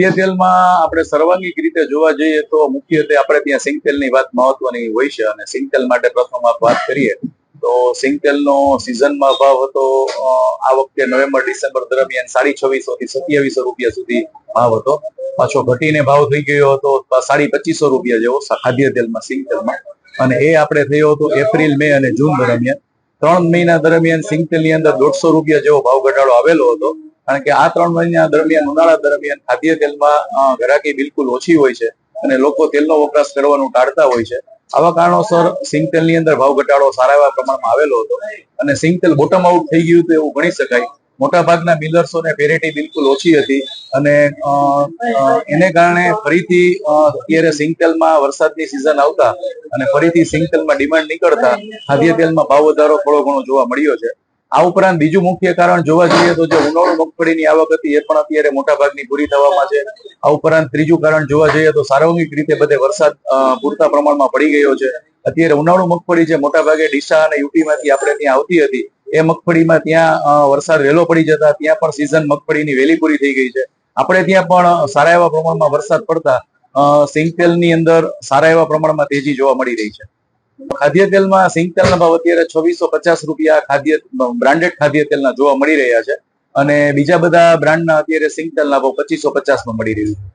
ખાદ્ય તેલમાં આપણે સર્વાંગિક રીતે જોવા જઈએ તો મુખ્યત્વે આપણે ત્યાં સિંગતેલની વાત મહત્વની હોય છે અને સિંગતેલ માટે પ્રથમ આપ વાત કરીએ તો સિંગતેલનો સિઝનમાં ભાવ હતો આ વખતે નવેમ્બર ડિસેમ્બર દરમિયાન 2650 થી 2700 રૂપિયા સુધી ભાવ હતો. પાછો ઘટીને ભાવ થઈ ગયો હતો 2500 રૂપિયા જેવો ખાદ્ય તેલમાં સિંગતેલમાં, અને એ આપણે થયો હતો એપ્રિલ મે અને જૂન દરમિયાન. 3 મહિના દરમિયાન સિંગતેલની અંદર 150 રૂપિયા જેવો ભાવ ઘટાડો આવેલો હતો, કારણ કે આ 3 મહિના દરમિયાન ઉનાળા દરમિયાન ખાદ્ય તેલમાં ઘરાકી બિલકુલ ઓછી હોય છે અને લોકો તેલનો વપરાશ કરવાનું ટાળતા હોય છે. આવા કારણોસર સિંગતેલની અંદર ભાવ ઘટાડો સારા એવા પ્રમાણમાં આવેલો હતો અને સિંગતેલ બોટમ આઉટ થઈ ગયું હતું એવું ગણી શકાય. મોટા ભાગના મિલર્સોને પેરિટી બિલકુલ ઓછી હતી અને એને કારણે ફરીથી અત્યારે સિંગતેલમાં વરસાદની સિઝન આવતા અને ફરીથી સિંગતેલમાં ડિમાન્ડ નીકળતા ખાદ્ય તેલમાં ભાવ વધારો થોડો ઘણો જોવા મળ્યો છે. આ ઉપરાંત બીજું મુખ્ય કારણ જોવા જઈએ તો જે ઉનાળુ મગફળીની આવક હતી એ પણ અત્યારે મોટા ભાગની પૂરી થવામાં છે. આ ઉપરાંત ત્રીજું કારણ જોવા જઈએ તો સાર્વત્રિક રીતે બધે વરસાદ પૂરતા પ્રમાણમાં પડી ગયો છે. અત્યારે ઉનાળુ મગફળી જે મોટા ભાગે ડીસા અને યુપીમાંથી આપણે ત્યાં આવતી હતી એ મગફળીમાં ત્યાં વરસાદ વહેલો પડી જતા ત્યાં પણ સિઝન મગફળીની વહેલી પૂરી થઈ ગઈ છે. આપણે ત્યાં પણ સારા એવા પ્રમાણમાં વરસાદ પડતા સિંગતેલની અંદર સારા એવા પ્રમાણમાં તેજી જોવા મળી રહી છે. ખાદ્ય તેલમાં સિંગતેલના ભાવ અત્યારે 2650 રૂપિયા બ્રાન્ડેડ ખાદ્ય તેલના જોવા મળી રહ્યા છે અને બીજા બધા બ્રાન્ડના અત્યારે સિંગતેલના ભાવ 2550 માં મળી રહ્યું છે.